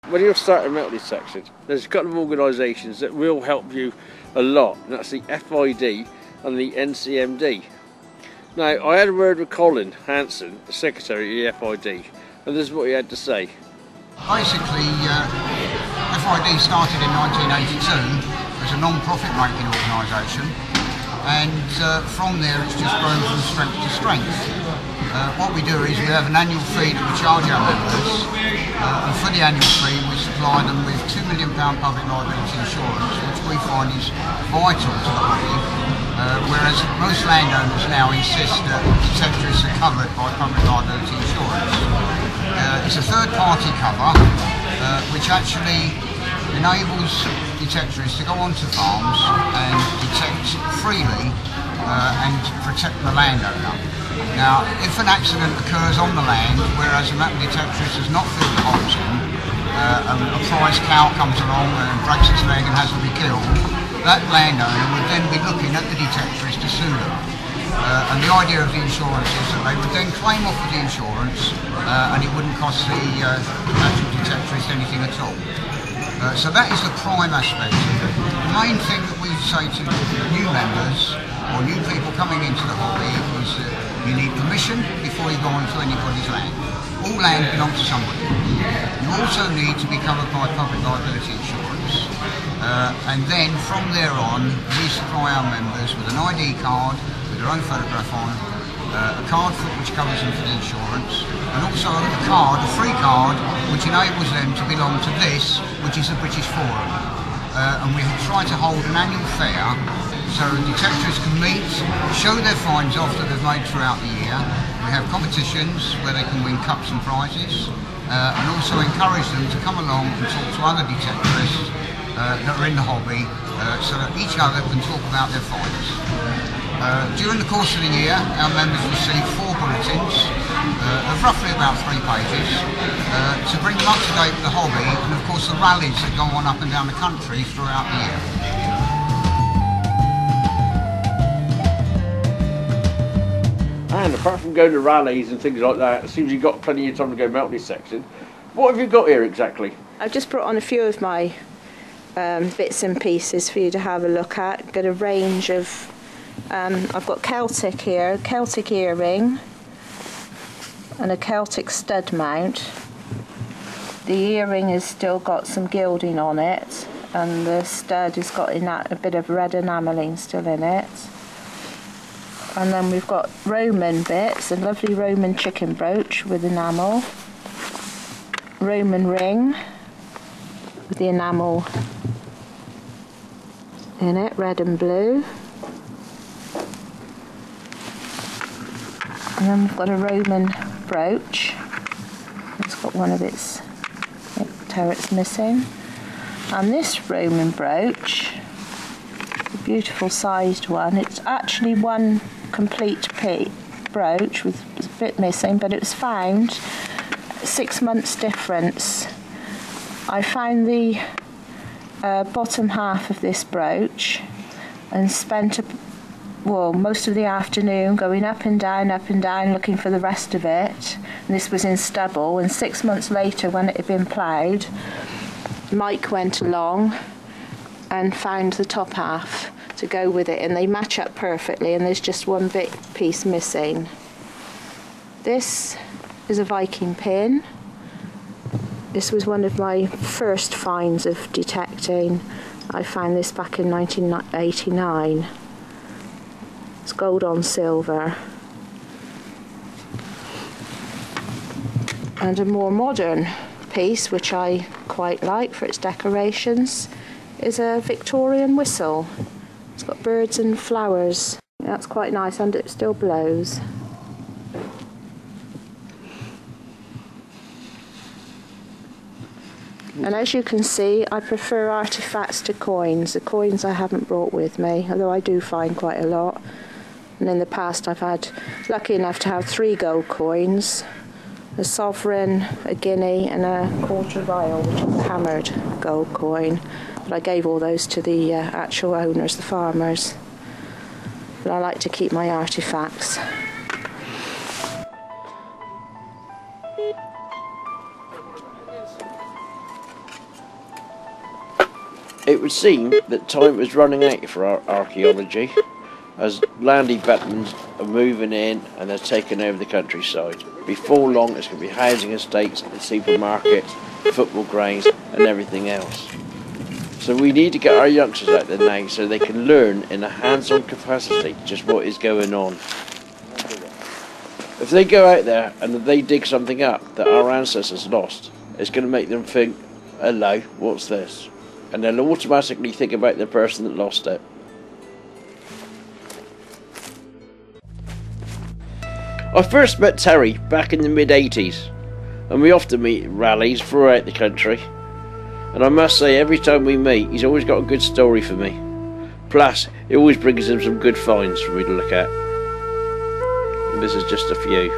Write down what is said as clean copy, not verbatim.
When you're starting a metal detection, there's a couple of organisations that will help you a lot, and that's the F.I.D and the NCMD. Now, I had a word with Colin, Hanson, the secretary of the F.I.D, and this is what he had to say. Basically, F.I.D started in 1982 as a non-profit making organisation, and from there it's just grown from strength to strength. What we do is we have an annual fee that we charge our members, and for the annual fee we supply them with £2 million public liability insurance, which we find is vital to the hobby, whereas most landowners now insist that detectorists are covered by public liability insurance. It's a third-party cover, which actually enables detectorists to go onto farms and detect freely and protect the landowner. Now, if an accident occurs on the land, whereas a metal detectorist has not filled the holes in, a prize cow comes along and breaks its leg and has to be killed, that landowner would then be looking at the detectorist to sue them. And the idea of the insurance is that they would then claim off of the insurance and it wouldn't cost the actual detectorist anything at all. So that is the prime aspect. The main thing that we say to new members or new people coming into the hobby is that you need permission before you go onto anybody's land. All land belongs to somebody. You also need to be covered by public liability insurance. And then from there on, we supply our members with an ID card with their own photograph on, a card which covers them for the insurance, and also a card, a free card, which enables them to belong to this, which is the British Forum. And we try to hold an annual fair so detectorists can meet, show their finds off that they've made throughout the year. We have competitions where they can win cups and prizes, and also encourage them to come along and talk to other detectorists that are in the hobby, so that each other can talk about their finds. During the course of the year, our members receive 4 bulletins of roughly about 3 pages to bring them up to date with the hobby, and of course the rallies that go on up and down the country throughout the year. And apart from going to rallies and things like that, it seems you've got plenty of time to go metal detection. What have you got here exactly? I've just brought on a few of my bits and pieces for you to have a look at. Got a range of, I've got Celtic here, Celtic earring and a Celtic stud mount. The earring has still got some gilding on it, and the stud has got a bit of red enamelling still in it. And then we've got Roman bits, a lovely Roman chicken brooch with enamel, Roman ring with the enamel in it, red and blue. And then we've got a Roman brooch. It's got one of its turrets missing. And this Roman brooch, a beautiful sized one, it's actually one complete brooch with a bit missing, but it was found 6 months difference. I found the bottom half of this brooch and spent most of the afternoon going up and down looking for the rest of it, and this was in stubble. And 6 months later, when it had been ploughed, Mike went along and found the top half to go with it, and they match up perfectly, and there's just one bit piece missing. This is a Viking pin. This was one of my first finds of detecting. I found this back in 1989. It's gold on silver. And a more modern piece, which I quite like for its decorations, is a Victorian whistle. It's got birds and flowers. That's quite nice, and it still blows. And as you can see, I prefer artefacts to coins. The coins I haven't brought with me, although I do find quite a lot. And in the past I've had lucky enough to have 3 gold coins, a sovereign, a guinea and a quarter vial, which is a hammered gold coin. But I gave all those to the actual owners, the farmers. But I like to keep my artefacts. It would seem that time is running out for our archaeology, as land developments are moving in and they're taking over the countryside. Before long it's going to be housing estates and supermarkets, football grounds and everything else. So we need to get our youngsters out there now so they can learn in a hands-on capacity just what is going on. If they go out there and they dig something up that our ancestors lost, it's going to make them think, hello, what's this? And they'll automatically think about the person that lost it. I first met Terry back in the mid-80s, and we often meet at rallies throughout the country. And I must say, every time we meet, he's always got a good story for me. Plus, it always brings him some good finds for me to look at. And this is just a few.